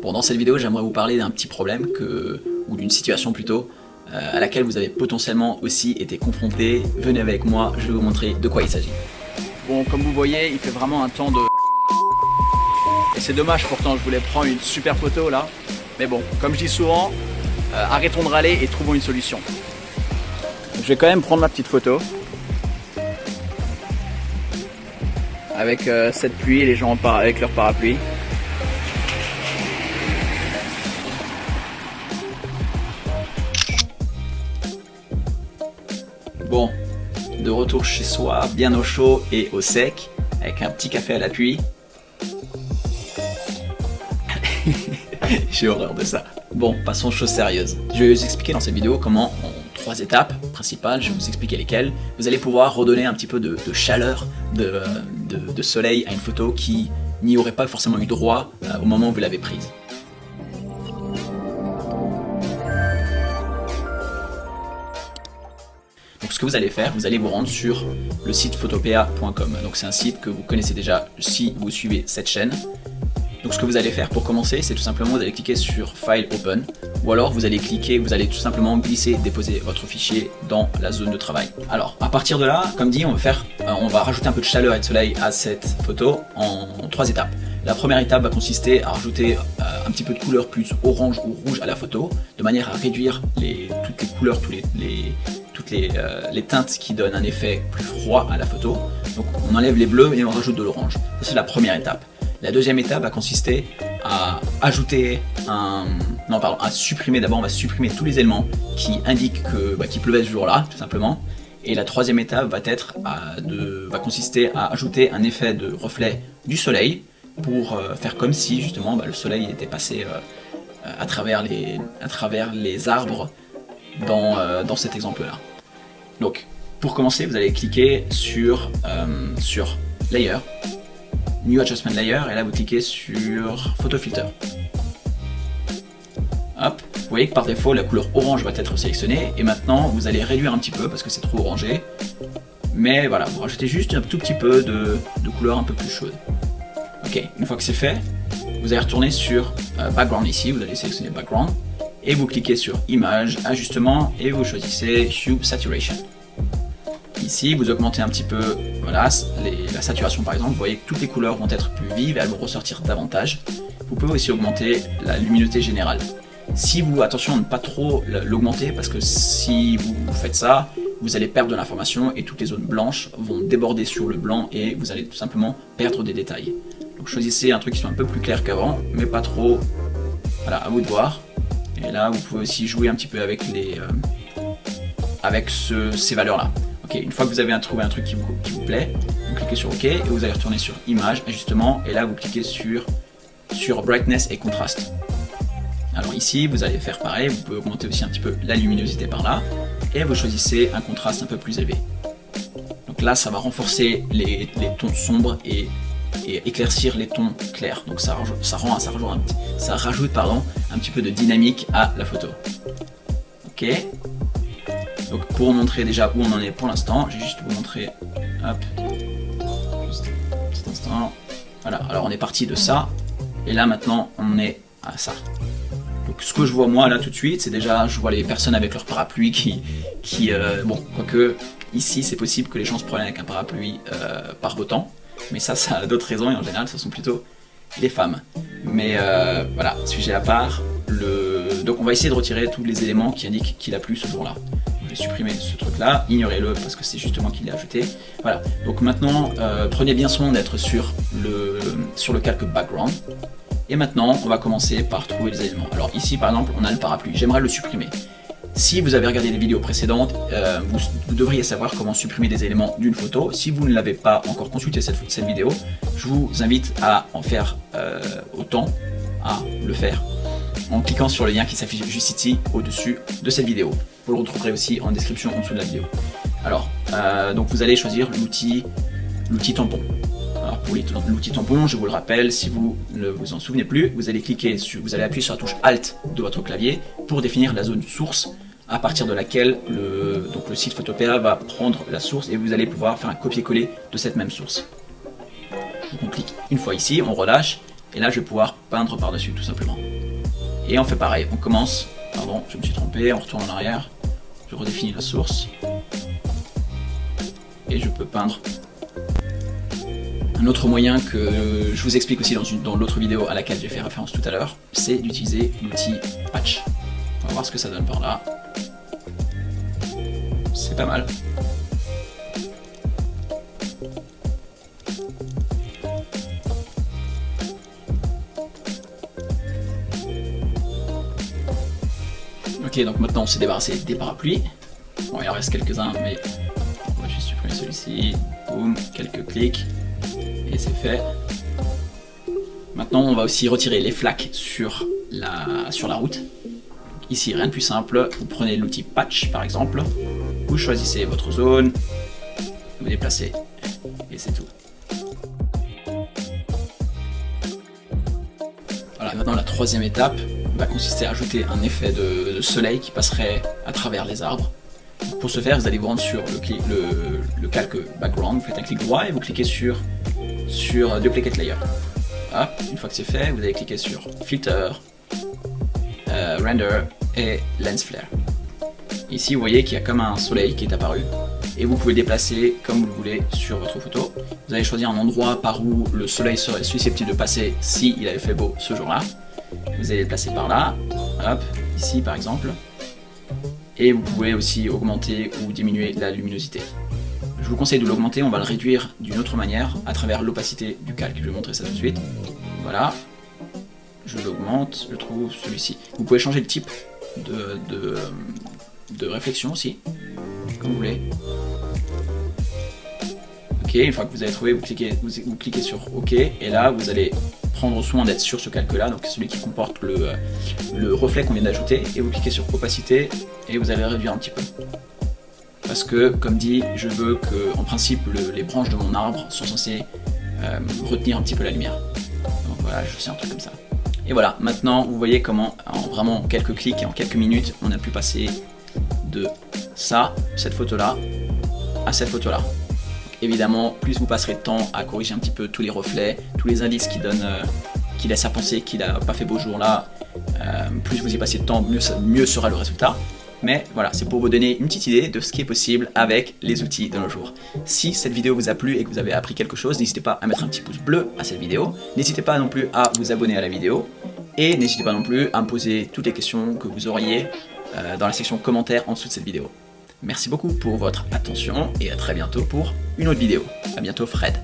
Bon, dans cette vidéo, j'aimerais vous parler d'un petit problème ou d'une situation plutôt, à laquelle vous avez potentiellement aussi été confronté. Venez avec moi, je vais vous montrer de quoi il s'agit. Bon, comme vous voyez, il fait vraiment un temps de... Et c'est dommage pourtant, je voulais prendre une super photo là. Mais bon, comme je dis souvent, arrêtons de râler et trouvons une solution. Je vais quand même prendre ma petite photo. Avec cette pluie et les gens avec leur parapluie. Bon, de retour chez soi, bien au chaud et au sec, avec un petit café à l'appui. J'ai horreur de ça. Bon, passons aux choses sérieuses. Je vais vous expliquer dans cette vidéo comment, en 3 étapes principales, je vais vous expliquer lesquelles, vous allez pouvoir redonner un petit peu de chaleur, de soleil à une photo qui n'y aurait pas forcément eu droit au moment où vous l'avez prise. Donc ce que vous allez faire, vous allez vous rendre sur le site photopea.com. Donc c'est un site que vous connaissez déjà si vous suivez cette chaîne. Donc ce que vous allez faire pour commencer, c'est tout simplement vous allez cliquer sur File Open, ou alors vous allez tout simplement glisser, déposer votre fichier dans la zone de travail. Alors à partir de là, comme dit, on va rajouter un peu de chaleur et de soleil à cette photo en 3 étapes. La première étape va consister à rajouter un petit peu de couleur plus orange ou rouge à la photo, de manière à réduire toutes les couleurs, toutes les teintes qui donnent un effet plus froid à la photo. Donc on enlève les bleus et on rajoute de l'orange. Ça c'est la première étape. La deuxième étape va consister à supprimer, d'abord on va supprimer tous les éléments qui indiquent qu'il pleuvait ce jour-là, tout simplement. Et la troisième étape va consister à ajouter un effet de reflet du soleil pour faire comme si justement le soleil était passé à travers les arbres dans cet exemple-là. Donc pour commencer, vous allez cliquer sur Layer, New Adjustment Layer, et là vous cliquez sur Photo Filter. Hop, vous voyez que par défaut la couleur orange va être sélectionnée, et maintenant vous allez réduire un petit peu parce que c'est trop orangé. Mais voilà, vous rajoutez juste un tout petit peu de couleur un peu plus chaude. Ok, une fois que c'est fait, vous allez retourner sur Background ici, vous allez sélectionner Background, et vous cliquez sur Image, Ajustement, et vous choisissez Hue Saturation. Ici, vous augmentez un petit peu la saturation par exemple, vous voyez que toutes les couleurs vont être plus vives et elles vont ressortir davantage. Vous pouvez aussi augmenter la luminosité générale. Attention à ne pas trop l'augmenter parce que si vous faites ça, vous allez perdre de l'information et toutes les zones blanches vont déborder sur le blanc et vous allez tout simplement perdre des détails. Donc choisissez un truc qui soit un peu plus clair qu'avant, mais pas trop. Voilà, à vous de voir. Et là, vous pouvez aussi jouer un petit peu avec ces valeurs-là. Ok, une fois que vous avez trouvé un truc qui vous plaît, vous cliquez sur OK et vous allez retourner sur Image, Ajustement, et là vous cliquez sur Brightness et Contraste. Alors ici, vous allez faire pareil, vous pouvez augmenter aussi un petit peu la luminosité par là, et vous choisissez un contraste un peu plus élevé. Donc là, ça va renforcer les tons sombres et éclaircir les tons clairs. Donc ça rajoute un petit peu de dynamique à la photo. Ok. Donc pour vous montrer déjà où on en est pour l'instant, je vais juste vous montrer, hop, juste un petit instant. Voilà, alors on est parti de ça, et là maintenant on est à ça. Donc ce que je vois moi là tout de suite, c'est déjà, je vois les personnes avec leur parapluie bon, quoique ici c'est possible que les gens se promènent avec un parapluie par beau temps, mais ça a d'autres raisons, et en général ce sont plutôt les femmes. Mais voilà, sujet à part, donc on va essayer de retirer tous les éléments qui indiquent qu'il a plu ce jour-là. Je vais supprimer ce truc-là, ignorez-le parce que c'est justement qu'il est ajouté. Voilà, donc maintenant prenez bien soin d'être sur le calque background. Et maintenant, on va commencer par trouver les éléments. Alors ici par exemple, on a le parapluie, j'aimerais le supprimer. Si vous avez regardé les vidéos précédentes, vous devriez savoir comment supprimer des éléments d'une photo. Si vous ne l'avez pas encore consulté cette vidéo, je vous invite à en faire autant, à le faire en cliquant sur le lien qui s'affiche juste ici au-dessus de cette vidéo. Vous le retrouverez aussi en description en dessous de la vidéo. Alors, donc vous allez choisir l'outil tampon. Alors pour l'outil tampon, je vous le rappelle, si vous ne vous en souvenez plus, vous allez appuyer sur la touche Alt de votre clavier pour définir la zone source à partir de laquelle le site Photopea va prendre la source, et vous allez pouvoir faire un copier-coller de cette même source. Donc on clique une fois ici, on relâche, Et là, je vais pouvoir peindre par-dessus, tout simplement. Et on fait pareil, on commence, pardon, je me suis trompé, on retourne en arrière, je redéfinis la source, et je peux peindre. Un autre moyen que je vous explique aussi dans l'autre vidéo à laquelle j'ai fait référence tout à l'heure, c'est d'utiliser l'outil Patch. On va voir ce que ça donne par là. C'est pas mal. Ok, donc maintenant on s'est débarrassé des parapluies. Bon, il en reste quelques-uns, mais on va juste supprimer celui-ci. Boum, quelques clics. Et c'est fait. Maintenant, on va aussi retirer les flaques sur la route. Ici, rien de plus simple. Vous prenez l'outil Patch, par exemple. Vous choisissez votre zone. Vous déplacez. Et c'est tout. Voilà, maintenant la troisième étape va consister à ajouter un effet de soleil qui passerait à travers les arbres. Pour ce faire, vous allez vous rendre sur le calque background, vous faites un clic droit et vous cliquez sur Duplicate Layer. Hop, une fois que c'est fait, vous allez cliquer sur Filter, Render et Lens Flare. Ici, vous voyez qu'il y a comme un soleil qui est apparu et vous pouvez le déplacer comme vous le voulez sur votre photo. Vous allez choisir un endroit par où le soleil serait susceptible de passer si il avait fait beau ce jour-là. Vous allez le placer par là, hop, ici par exemple. Et vous pouvez aussi augmenter ou diminuer la luminosité. Je vous conseille de l'augmenter, on va le réduire d'une autre manière à travers l'opacité du calque. Je vais montrer ça tout de suite. Voilà, je l'augmente, je trouve celui-ci. Vous pouvez changer le type de réflexion aussi, comme vous voulez. Ok, une fois que vous avez trouvé, vous cliquez sur OK, et là vous allez prendre soin d'être sur ce calque-là, donc celui qui comporte le reflet qu'on vient d'ajouter, et vous cliquez sur opacité, et vous allez réduire un petit peu. Parce que, comme dit, je veux que, en principe, les branches de mon arbre sont censées retenir un petit peu la lumière. Donc voilà, je fais un truc comme ça. Et voilà, maintenant, vous voyez comment, en vraiment quelques clics et en quelques minutes, on a pu passer de ça, cette photo-là, à cette photo-là. Évidemment, plus vous passerez de temps à corriger un petit peu tous les reflets, tous les indices qui laissent à penser qu'il n'a pas fait beau jour là, plus vous y passez de temps, mieux sera le résultat. Mais voilà, c'est pour vous donner une petite idée de ce qui est possible avec les outils de nos jours. Si cette vidéo vous a plu et que vous avez appris quelque chose, n'hésitez pas à mettre un petit pouce bleu à cette vidéo. N'hésitez pas non plus à vous abonner à la vidéo. Et n'hésitez pas non plus à me poser toutes les questions que vous auriez dans la section commentaires en dessous de cette vidéo. Merci beaucoup pour votre attention et à très bientôt pour une autre vidéo. A bientôt Fred.